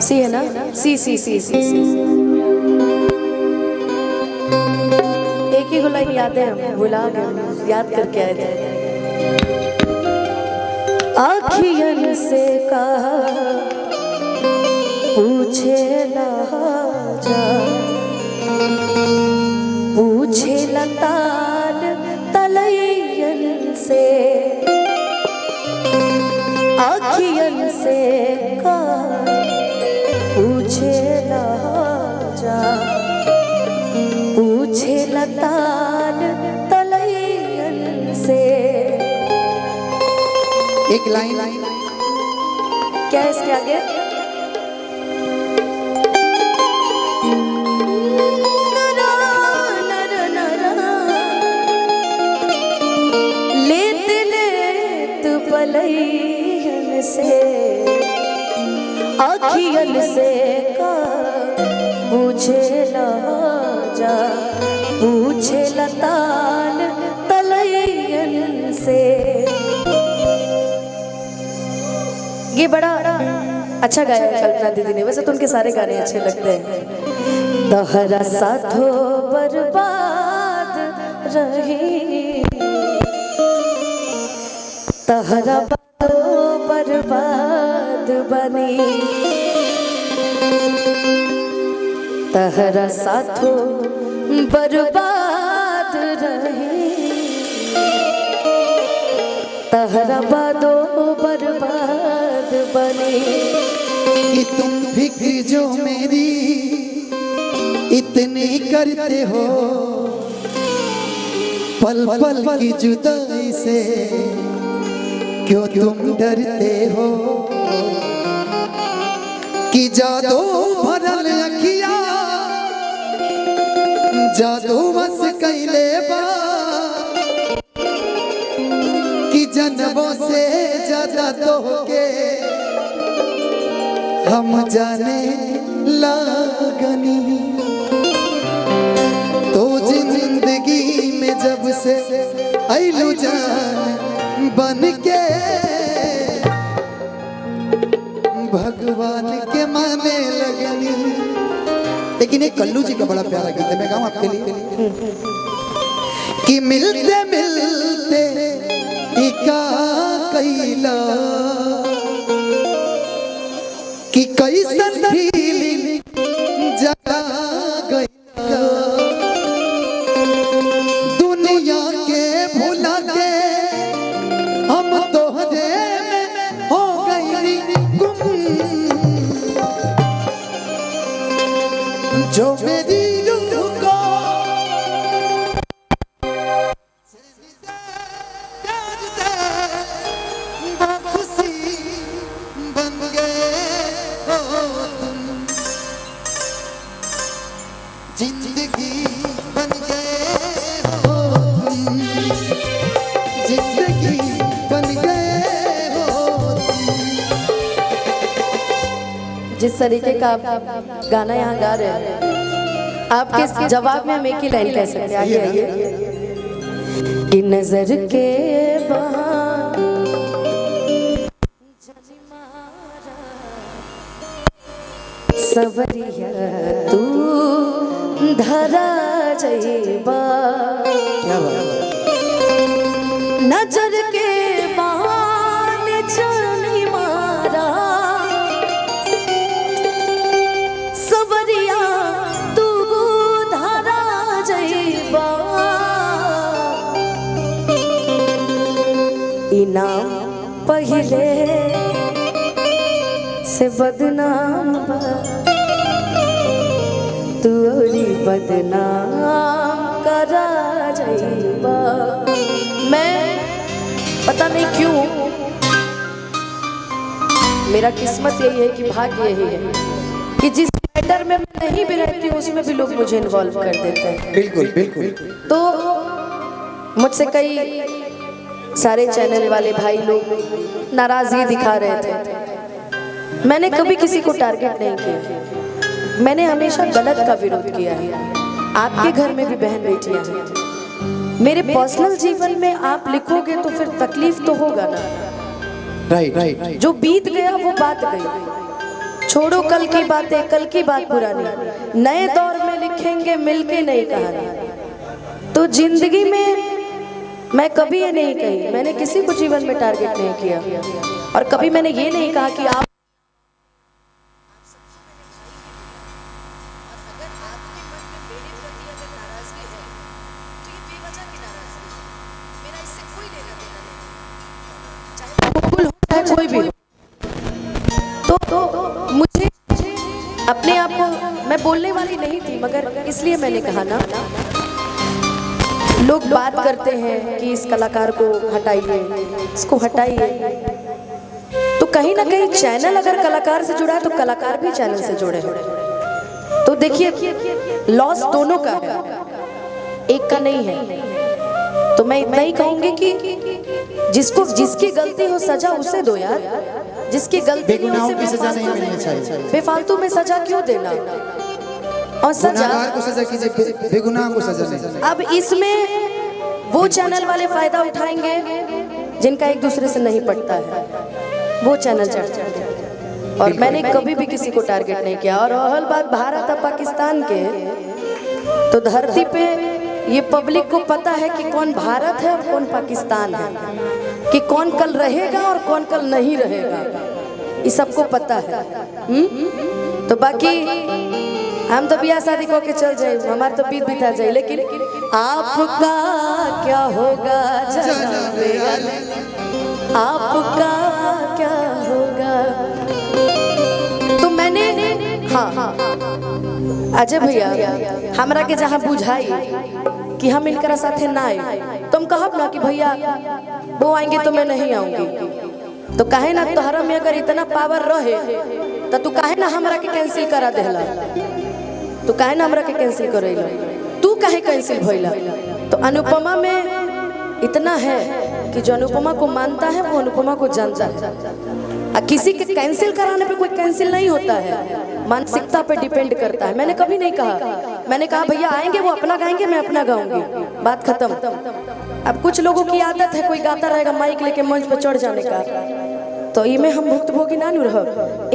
सी है ना, सी सी सी सी सी। एक ही लाइन याद है, हम भुला गए, याद करके आए थे। आखियन से कहा पूछे ना जा, पूछे लताल तलैयन से, आखियन से कहा पूछे ना जा, पूछे लताल तलैयन से। एक लाइन क्या है इसके आगे? लेत लेत पलैयन से, आखियन से का पूछे ना जा, पूछे लताल तलैयन से। ये बड़ा अच्छा गाया है कल्पना दीदी ने, वैसे तो उनके सारे गाने अच्छे लगते हैं। तहरा साथो बर्बाद रही, तहरा बातो बर्बाद बनी, तहरा साथो बर्बाद रही, तहरा बातो बर्बाद बनी। कि तुम फिक्र जो मेरी इतनी करते हो, पल पल की जुदाई से क्यों तुम डरते हो। कि जादू भरल अखिया जादू बस कैले बा, कि जन्मों से ज्यादा तो के हम जाने लागनी। तो जिंदगी में जब से आइलू जान बन के, भगवान के माने लगनी। लेकिन एक कल्लू जी का बड़ा प्यारा गीत है, मैं गाऊं आपके लिए। कि मिलते मिलते इका कैला, कि कैसन फीलिंग जगा गया, दुनिया के भुला के हम तोहरे में हो गई गुम। जो मेरी रूह को खुशी बन गए हो तुम, जिंदगी बन गए हो तुम, जिंदगी बन गए हो तुम। जिस तरीके का आप गाना यहाँ गा रहे हैं, आपके जवाब में हम एक ही लाइन कह सकते हैं। आइए आइए। कि नजर के बहाने सवरिया तू धरा जइबा, नजर के बहाने जानी मारा, सवरिया तू धरा जइबा। इनाम पहले से बदनाम बा, तू औरी बदनाम करा जाइबा। मैं पता नहीं क्यों, मेरा किस्मत यही है कि भाग्य यही है कि जिस मैटर में मैं नहीं भी रहती हूँ उसमें भी लोग मुझे इन्वॉल्व कर देते हैं। बिल्कुल बिल्कुल। तो मुझसे कई सारे चैनल वाले भाई लोग नाराजगी दिखा रहे थे। मैंने कभी किसी को टारगेट नहीं किया, मैंने हमेशा गलत का विरोध किया है। आपके घर में भी बहन बेटियां हैं, मेरे पर्सनल जीवन में आप लिखोगे तो फिर तकलीफ तो होगा ना। Right right. जो बीत गया वो बात गई, छोड़ो कल की बातें, कल की बात पुरानी, नए दौर में लिखेंगे मिलके नई कहानी। तो जिंदगी में मैं कभी ये नहीं कही, मैंने किसी को जीवन में टारगेट नहीं किया, और कभी मैंने ये नहीं कहा कि आप कोई भी तो मुझे अपने आप को, मैं बोलने वाली नहीं थी, मगर इसलिए मैंने कहा ना, लोग बात करते हैं कि इस कलाकार को हटाइए, इसको हटाइए, तो कहीं ना कहीं चैनल अगर कलाकार से जुड़ा है तो कलाकार भी चैनल से जुड़े हैं। तो देखिए लॉस दोनों का है, एक का नहीं है। तो मैं इतना ही कहूंगी कि जिसको जिसकी गलती हो सजा उसे दो यार, जिसकी गलती नहीं उसे की सजा नहीं मिलनी चाहिए। बेफालतू में सजा क्यों देना, और सजा को सजा कीजिए, बेगुनाह को सजा नहीं। अब इसमें वो चैनल वाले फायदा उठाएंगे जिनका एक दूसरे से नहीं पड़ता है, वो चैनल चढ़ जाएंगे। और मैंने कभी भी किसी को टारगेट नहीं किया। और रहल बात भारत और पाकिस्तान के, तो धरती पे ये पब्लिक को पता है कि कौन भारत है और कौन पाकिस्तान है, कि कौन कल रहेगा और कौन कल नहीं रहेगा, ये सबको पता है। तो बाकी हम तो ब्याह शादी को के चल जाए, हमारे तो बीत बिता जाए, लेकिन आपका क्या होगा जनाबे अली, आपका क्या होगा। तो मैंने हाँ अजय भैया हमरा के जहाँ बुझाई कि हम इनकरा साथे ना आए, तुम कहब ना कि भैया वो आएंगे तो मैं नहीं आऊंगी, तो कहे ना तोहरा में अगर इतना पावर रहे तो तू कहे ना हमरा के कैंसिल करा देला, तो कहे ना हमरा के कैंसिल करेला, तू कहे कैंसिल भइला। तो अनुपमा में इतना है कि जो अनुपमा को मानता है वो अनुपमा को जानता है। किसी के कैंसिल कराने पे कोई कैंसिल नहीं होता है, मानसिकता पे डिपेंड करता है। मैंने कभी नहीं कहा, मैंने कहा भैया आएंगे वो अपना गाएंगे मैं अपना गाऊंगी, बात खत्म। अब कुछ लोगों की आदत है, कोई गाता रहेगा माइक लेके मंच पे चढ़ जाने का, तो इमे हम भुक्तभोगी ना रह,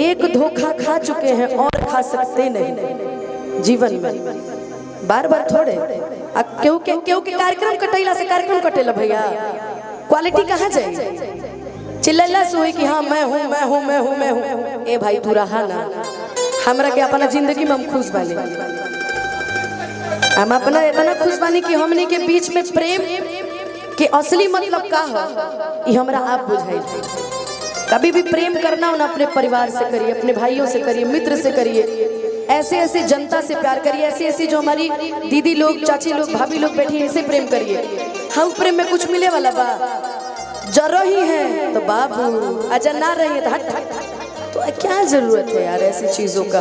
एक धोखा खा चुके हैं और खा सकते नहीं जीवन में, बार बार थोड़े। क्योंकि कार्यक्रम कटेला से कार्यक्रम कटेला भैया, क्वालिटी कहाँ जाए, चिल्ला सोई कि हाँ मैं हूँ मैं हूँ मैं हूँ मैं हूँ। ए भाई तू रहा ना, हमरा के अपना जिंदगी में हम खुश बानी, हम अपना इतना खुश बानी कि हमने के बीच में प्रेम के असली मतलब का है ये हमरा आप बुझाई। कभी भी प्रेम करना ना अपने परिवार से करिए, अपने भाइयों से करिए, मित्र से करिए, ऐसे ऐसे जनता से प्यार करिए, ऐसी ऐसी जो हमारी दीदी लोग, चाची लोग, भाभी लोग बैठी इनसे प्रेम करिए। हम प्रेम में कुछ मिले वाला बा जरो ही है तो बाबू, अजर ना रही तो हट हट, तो क्या जरूरत है यार ऐसी चीजों का।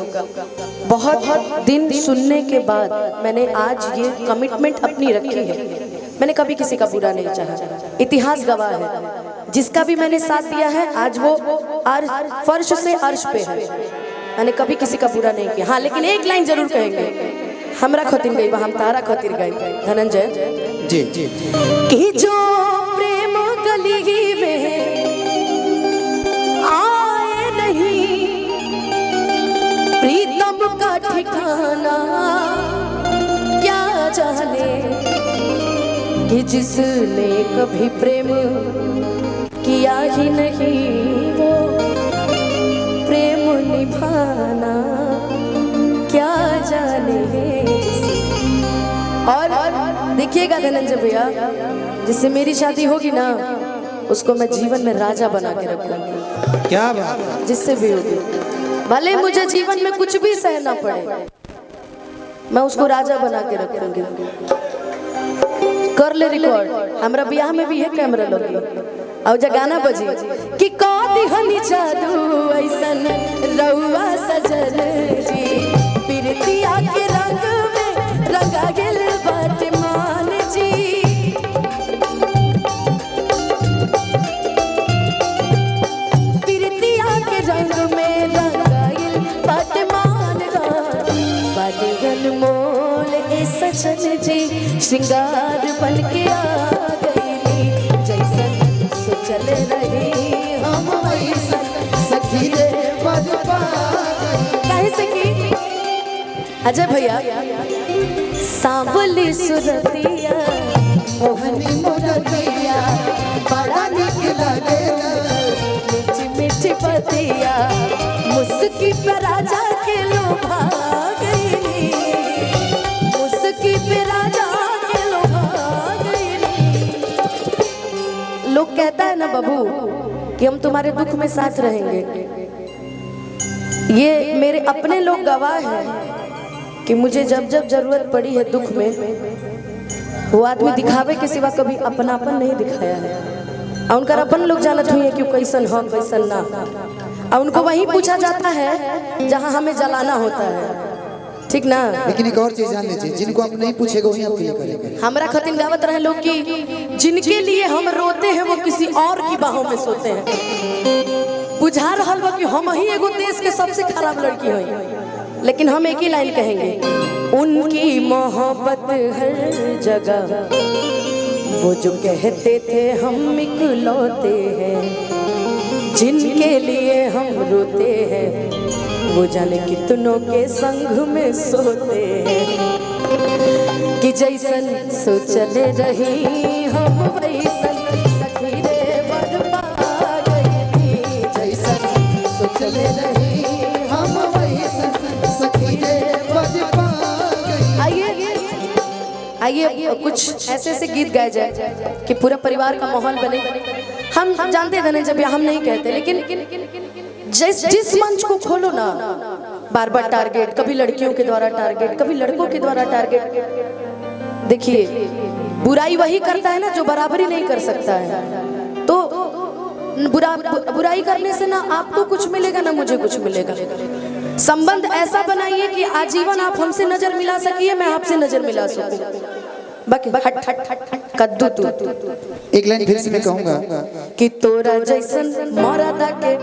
बहुत दिन सुनने के बाद मैंने आज ये कमिटमेंट अपनी रखी है, मैंने कभी किसी का बुरा नहीं चाहा, इतिहास गवाह है। जिसका भी मैंने साथ दिया है आज वो फर्श से अर्श पे है, मैंने कभी किसी का बुरा नहीं किया। हाँ लेकिन एक लाइन जरूर कहेंगे, हमरा खतिर गई हम तारा खतिर गई, धनंजय जी जी कि जो प्रेम गली में आए नहीं, प्रीतम का ठिकाना क्या जाने, कि जिसने कभी प्रेम किया ही नहीं वो प्रेम निभाना क्या जाने। और देखिएगा धनंजय भैया, जिससे मेरी शादी होगी ना उसको मैं जीवन में राजा बना के रखूंगी। क्या बात, जिससे भी होगी, भले मुझे जीवन में कुछ भी सहना पड़े, मैं उसको राजा बना के रखूंगी। कर ले रिकॉर्ड, हमरा ब्याह में भी है कैमरा लगी और जब गाना बजी कि कौदी हनी जादू ऐसन रउआ सजन जी, प्रीतिया के रंग में रंगा गेल बाटे मान जी, प्रीतिया के रंग में रंगा गेल बाटे मान बाटे अनमोल ए सजन जी, श्रृंगार बन के आ गई, जैसन सोचल रही हम वैसन सखी रे बद पा गई। अजय भैया सांवली सुरतिया मोहनी मोरतिया बड़ा निक लागेला मीठी मीठी पतिया मुस्की पे राजा के लोभा गईली मुस्की पे राजा के लोभा गईली। लोग कहता है ना बाबू कि हम तुम्हारे दुख में साथ रहेंगे, ये मेरे अपने लोग गवाह हैं कि मुझे जब जब जरूरत पड़ी है दुख में, वो आदमी दिखावे के सिवा कभी अपनापन नहीं दिखाया है। और उनका अपन लोग जानत हुई है कि कैसन हो कैसन ना, और उनको वहीं पूछा जाता है जहां हमें जलाना होता है, ठीक ना। लेकिन एक और चीज जान लीजिए, जिनको आप नहीं पूछेगा वही आपके लिए करेंगे। हमरा खतिन गावत रहे लोग कि जिनके लिए हम रोते हैं वो किसी और की बाहों में सोते हैं। बुझा रहा बा कि हम ही एगो देश के सबसे खराब लड़की हुई, लेकिन हम एक ही लाइन कहेंगे, उनकी मोहब्बत हर जगह, वो जो कहते थे हम इकलौते हैं, जिनके लिए हम रोते हैं वो जाने कितनों के संग में सोते हैं। कि जैसन सोचले रही हम वैसन सखी रे बरपा गई, जैसन सोचले रही हम वैसन सखी रे बरपा गई। आइए कुछ ऐसे ऐसे गीत गाए जाए कि पूरा परिवार का माहौल बने। हम जानते थे जब हम नहीं कहते, लेकिन जिस मंच को खोलो ना, बार बार टारगेट, कभी लड़कियों के द्वारा टारगेट, कभी लड़कों के द्वारा टारगेट। देखिए बुराई वही करता है ना जो बराबरी नहीं कर सकता है। तो बुराई करने से ना आपको कुछ मिलेगा ना मुझे कुछ मिलेगा। संबंध ऐसा बनाइए कि आजीवन आप हमसे नजर मिला सकिए, मैं आपसे नजर मिला सकूं। बाकी हट हट हट कद्दू तू। एक लाइन फिर से मैं कहूंगा कि तोरा जैसन मरदा के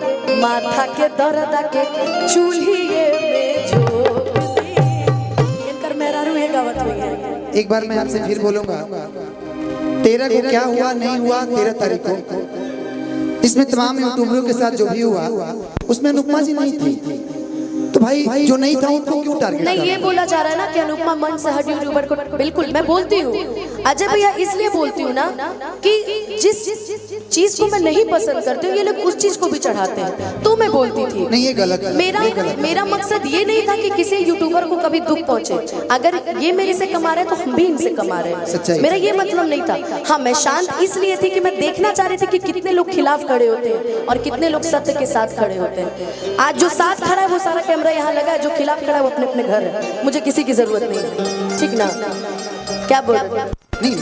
माथा के दर्द के चूल्हिए में झोंक दी। इनकर मेहरारू है गावत हुई है। एक बार मैं आपसे फिर बोलूंगा, तेरा को क्या हुआ नहीं हुआ 13 तारीख को, इसमें तमाम यूट्यूबरों के साथ जो भी हुआ उसमें अनुपमा जी नहीं थी, तो भाई जो नहीं था उनको क्यों टारगेट? नहीं, ये बोला जा रहा है ना कि अनुपमा मंच से हट यूट्यूबर को, बिल्कुल मैं बोलती हूँ अजय भैया, इसलिए बोलती हूँ ना कि जिस चीज को मैं नहीं पसंद करती हूँ ये लोग उस चीज को भी चढ़ाते हैं, तो मैं बोलती थी नहीं, ये गलत है। मेरा मकसद ये नहीं था कि किसी यूट्यूबर को कभी दुख पहुंचे। अगर ये मेरे से कमा रहे तो हम भी इनसे कमा रहे हैं, मेरा ये मतलब नहीं था। हाँ, मैं शांत इसलिए थी कि मैं देखना चाह रही थी कि कितने लोग खिलाफ खड़े होते हैं और कितने लोग सत्य के साथ खड़े होते हैं। आज जो साथ खड़ा है वो सारा कैमरा यहाँ लगा है, जो खिलाफ खड़ा है वो अपने अपने घर है, मुझे किसी की जरूरत नहीं है, ठीक ना। क्या बोल रहे? नहीं